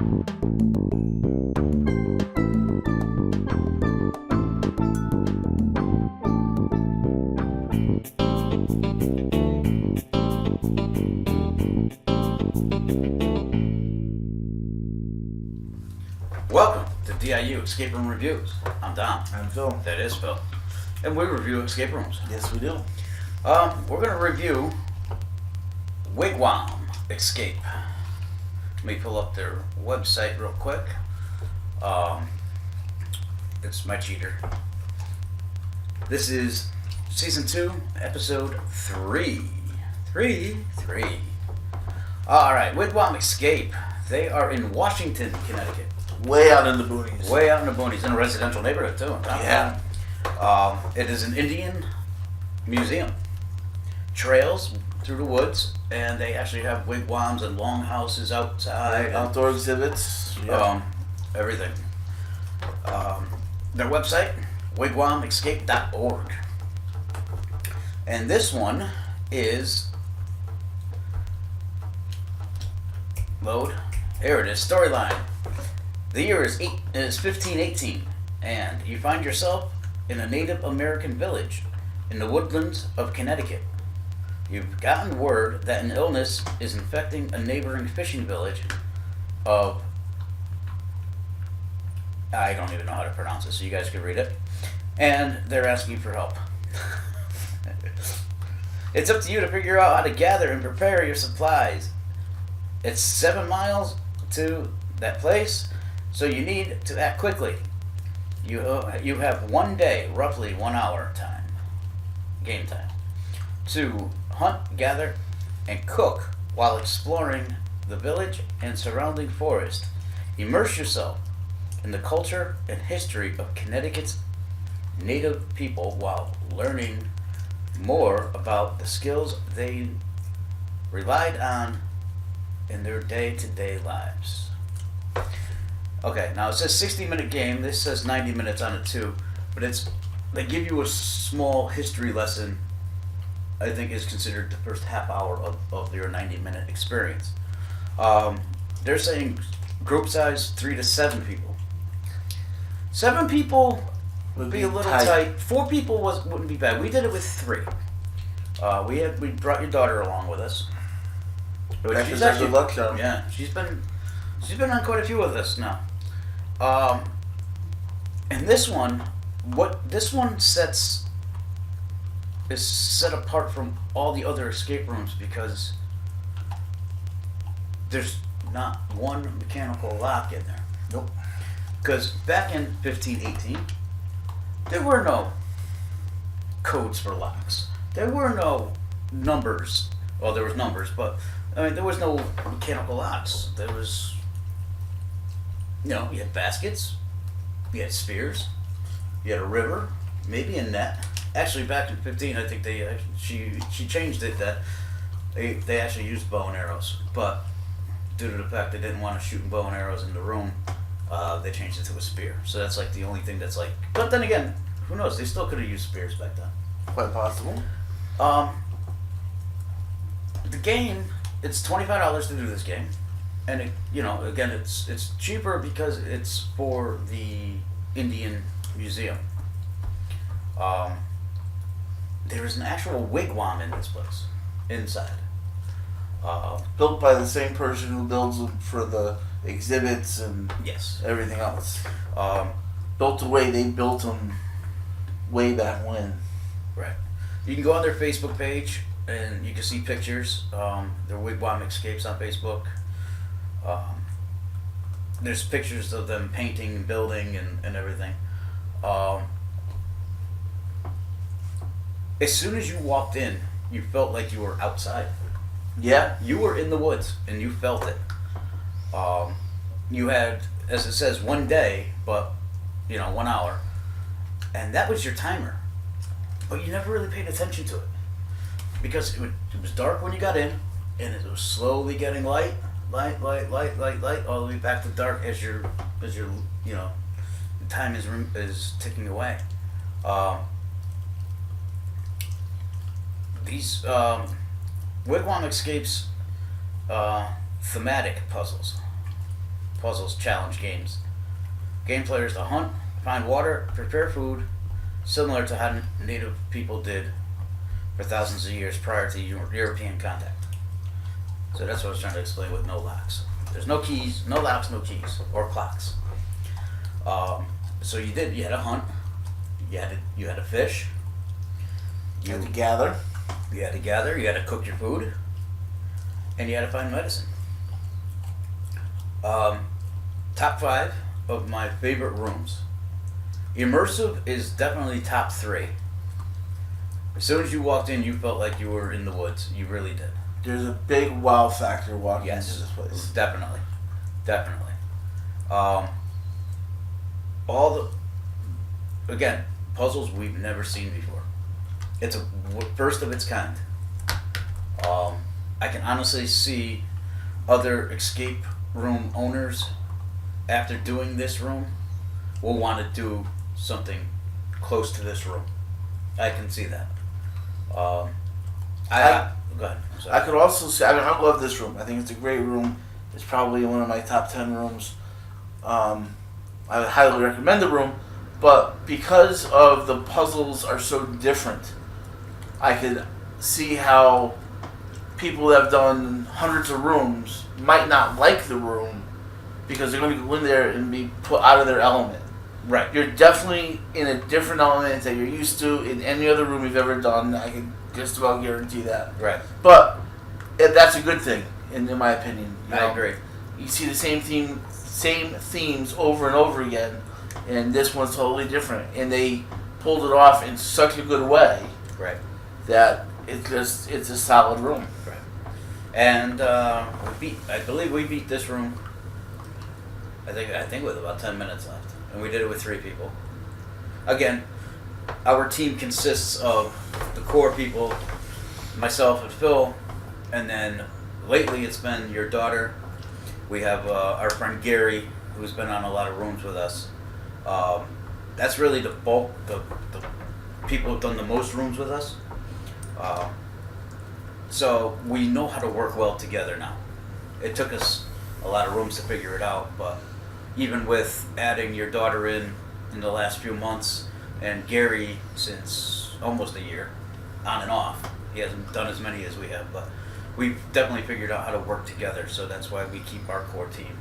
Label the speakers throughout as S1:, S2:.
S1: Welcome to DIU Escape Room Reviews. I'm Dom.
S2: I'm Phil.
S1: That is Phil. And we review escape rooms.
S2: Yes, we do.
S1: We're going to review Wigwam Escape. Let me pull up their website real quick. It's my cheater. This is Season 2, Episode 3. 3. Alright, Wigwam Escape. They are in Washington, Connecticut.
S2: Way out in the boonies.
S1: Way out in the boonies, in a residential neighborhood too.
S2: Yeah.
S1: It is an Indian museum. Trails through the woods, and they actually have wigwams and longhouses outside.
S2: Outdoor exhibits. Yeah.
S1: Everything. Their website, wigwamescape.org. And this one is... Load. Here it is, storyline. The year is 1518, and you find yourself in a Native American village in the woodlands of Connecticut. You've gotten word that an illness is infecting a neighboring fishing village of... I don't even know how to pronounce it, so you guys can read it. And they're asking for help. It's up to you to figure out how to gather and prepare your supplies. It's 7 miles to that place, so you need to act quickly. You have 1 day, roughly 1 hour time, game time, to hunt, gather, and cook while exploring the village and surrounding forest. Immerse yourself in the culture and history of Connecticut's native people while learning more about the skills they relied on in their day-to-day lives. Okay, now it says 60-minute game. This says 90 minutes on it too, but they give you a small history lesson. I think is considered the first half hour of your 90-minute experience. They're saying group size 3 to 7 people. 7 people would be a little tight. 4 people wouldn't be bad. We did it with 3. We brought your daughter along with us.
S2: She's actually luck charm.
S1: Yeah, she's been on quite a few of this now. And this one, is set apart from all the other escape rooms because there's not one mechanical lock in there.
S2: Nope.
S1: Because back in 1518, there were no codes for locks. There were no numbers. Well, there was numbers, but I mean, there was no mechanical locks. There was, you had baskets, you had spears, you had a river, maybe a net. Actually, back in 15, I think she changed it that they actually used bow and arrows, but due to the fact they didn't want to shoot bow and arrows in the room, they changed it to a spear. So that's like the only thing that's like. But then again, who knows? They still could have used spears back then.
S2: Quite possible.
S1: The game, it's $25 to do this game, and again, it's cheaper because it's for the Indian Museum. There is an actual wigwam in this place, inside.
S2: Built by the same person who builds them for the exhibits and
S1: Yes.
S2: everything else. Built the way they built them way back when.
S1: Right. You can go on their Facebook page and you can see pictures. Their Wigwam Escapes on Facebook. There's pictures of them painting and building and everything. As soon as you walked in, you felt like you were outside.
S2: Yeah.
S1: You were in the woods and you felt it. You had, as it says, 1 day, but 1 hour, and that was your timer. But you never really paid attention to it because it was dark when you got in, and it was slowly getting light, all the way back to dark as your the time is ticking away. These Wigwam Escapes thematic puzzles. puzzles, challenge games. Game players to hunt, find water, prepare food, similar to how native people did for thousands of years prior to European contact. So that's what I was trying to explain with no locks. There's no keys, no locks, no keys, or clocks. So you had to hunt, you had to fish,
S2: You had to gather.
S1: you had to cook your food, and you had to find medicine. Top 5 of my favorite rooms. Immersive is definitely top 3. As soon as you walked in, you felt like you were in the woods. You really did.
S2: There's a big wow factor walking into
S1: Yes,
S2: this place.
S1: definitely. Again, puzzles we've never seen before. It's a first of its kind. I can honestly see other escape room owners, after doing this room, will want to do something close to this room. I can see that. Go ahead. I'm sorry.
S2: I could also say, I love this room. I think it's a great room. It's probably one of my top 10 rooms. I would highly recommend the room, but because of the puzzles are so different, I could see how people that have done hundreds of rooms might not like the room because they're going to go in there and be put out of their element.
S1: Right.
S2: You're definitely in a different element that you're used to in any other room you've ever done. I can just about guarantee that.
S1: Right.
S2: But that's a good thing, in my opinion. You know?
S1: I agree.
S2: You see the same themes over and over again, and this one's totally different. And they pulled it off in such a good way
S1: Right.
S2: that it's a solid room.
S1: Right. And I believe we beat this room. I think with about 10 minutes left, and we did it with 3 people. Again, our team consists of the core people, myself and Phil, and then lately it's been your daughter. We have our friend Gary, who's been on a lot of rooms with us. That's really the bulk, the people who've done the most rooms with us. So we know how to work well together now. It took us a lot of rooms to figure it out, but even with adding your daughter in the last few months, and Gary since almost a year, on and off. He hasn't done as many as we have, but we've definitely figured out how to work together, so that's why we keep our core team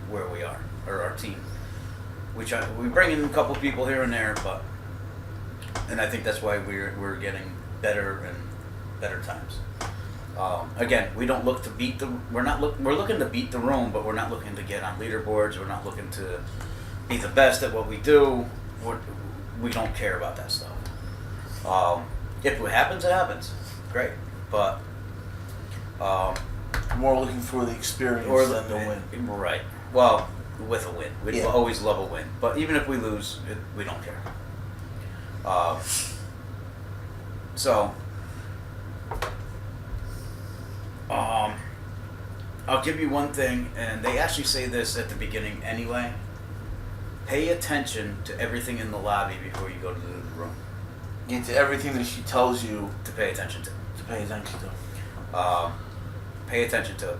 S1: where we are, or our team. We bring in a couple people here and there, and I think that's why we're getting better and better times. Again, we don't look to beat we're looking to beat the room, but we're not looking to get on leaderboards. We're not looking to be the best at what we do. We don't care about that stuff. If it happens, it happens. Great, but
S2: More looking for the experience than the win.
S1: Right. Well, with a win, we'd
S2: Yeah.
S1: always love a win. But even if we lose, we don't care. I'll give you one thing, and they actually say this at the beginning anyway. Pay attention to everything in the lobby before you go to the room.
S2: Get to everything that she tells you
S1: To pay attention to.
S2: to pay attention to.
S1: Pay attention to it.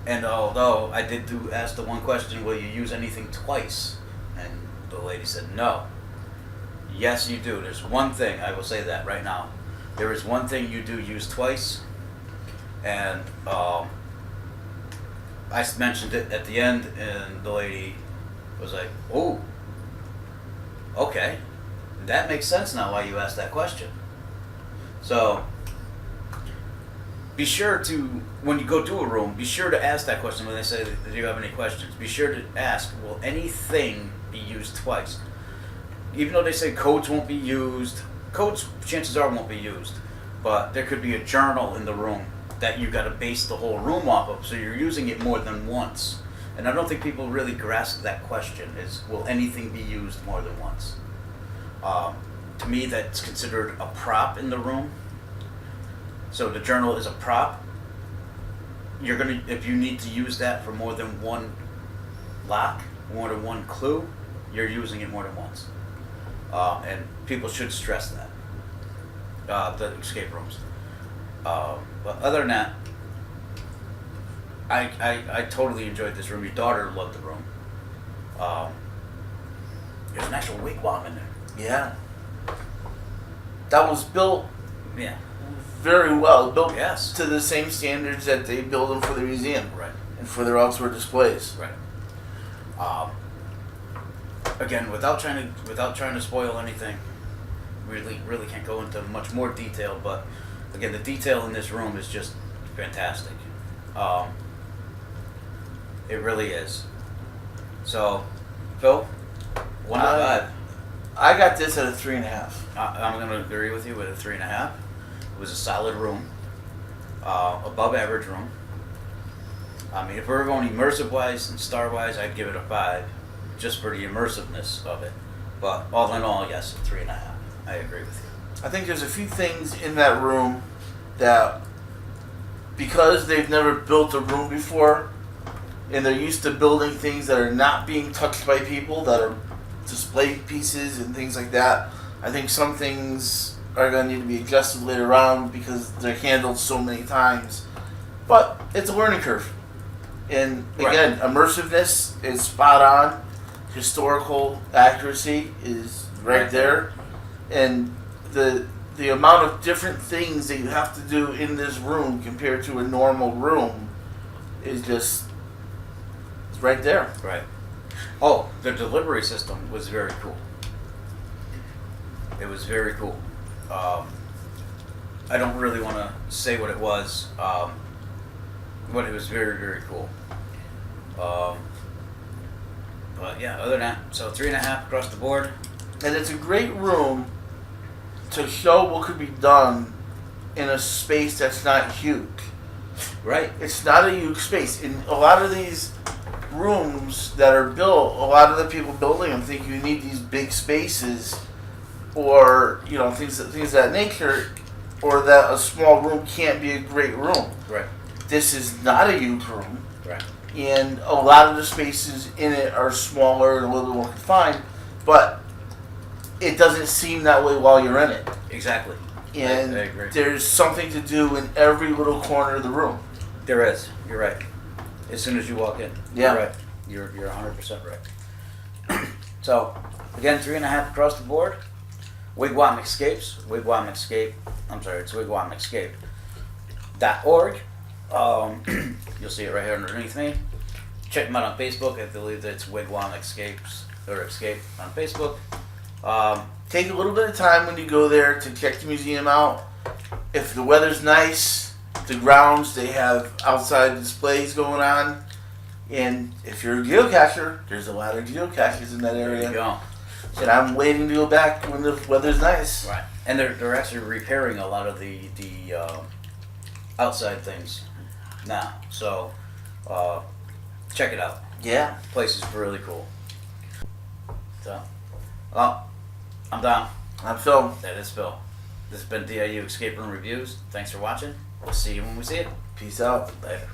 S1: And although I did ask the one question, will you use anything twice? And the lady said no. Yes, you do. There's one thing, I will say that right now. There is one thing you do use twice, and I mentioned it at the end, and the lady was like, oh, okay. That makes sense now why you asked that question. So, be sure to, when you go to a room, be sure to ask that question when they say, do you have any questions? Be sure to ask, will anything be used twice? Even though they say codes won't be used, codes chances are won't be used, but there could be a journal in the room that you got to base the whole room off of, so you're using it more than once. And I don't think people really grasp that question, is will anything be used more than once? To me, that's considered a prop in the room. So the journal is a prop. You're gonna, if you need to use that for more than one lock, more than one clue, you're using it more than once. And people should stress that. The escape rooms. But other than that, I totally enjoyed this room. Your daughter loved the room. There's an actual wigwam in there.
S2: Yeah. That was built
S1: Yeah.
S2: very well. Built
S1: Yes.
S2: to the same standards that they build them for the museum.
S1: Right.
S2: And for their outdoor displays.
S1: Right. Again, without trying to spoil anything, really can't go into much more detail. But again, the detail in this room is just fantastic. It really is. So, Phil, 1 to 5.
S2: I got this at a 3.5.
S1: I'm going to agree with you with a 3.5. It was a solid room, above average room. I mean, if we're going immersive wise and star wise, I'd give it a 5, just for the immersiveness of it. But all in all, yes, a 3.5. I agree with you.
S2: I think there's a few things in that room that, because they've never built a room before, and they're used to building things that are not being touched by people, that are display pieces and things like that, I think some things are going to need to be adjusted later on because they're handled so many times. But it's a learning curve. And again, immersiveness is spot on. Historical accuracy is right there. And the amount of different things that you have to do in this room compared to a normal room is just, it's right there.
S1: Right. Oh, the delivery system was very cool. It was very cool. I don't really want to say what it was, but it was very cool. But yeah, other than that, so 3.5 across the board.
S2: And it's a great room to show what could be done in a space that's not huge.
S1: Right.
S2: It's not a huge space. In a lot of these rooms that are built, a lot of the people building them think you need these big spaces, or things of that nature, or that a small room can't be a great room.
S1: Right.
S2: This is not a huge room.
S1: Right.
S2: And a lot of the spaces in it are smaller and a little bit more confined, but it doesn't seem that way while you're in it.
S1: Exactly.
S2: And
S1: I agree.
S2: There's something to do in every little corner of the room.
S1: There is. You're right. As soon as you walk in.
S2: Yeah.
S1: You're right. You're 100% right. So, again, 3.5 across the board. Wigwam Escapes. Wigwam Escape. I'm sorry, it's Wigwam Escape.org. You'll see it right here underneath me. Check them out on Facebook. I believe that's Wigwam Escapes or Escape on Facebook.
S2: Take a little bit of time when you go there to check the museum out. If the weather's nice, the grounds, they have outside displays going on. And if you're a geocacher, there's a lot of geocaches in that area.
S1: There you go.
S2: And I'm waiting to go back when the weather's nice.
S1: Right. And they're actually repairing a lot of the outside things now. So check it out.
S2: Yeah.
S1: The place is really cool. So, well, I'm Dom.
S2: I'm Phil.
S1: That is Phil. This has been DIU Escape Room Reviews. Thanks for watching. We'll see you when we see it.
S2: Peace out.
S1: Later.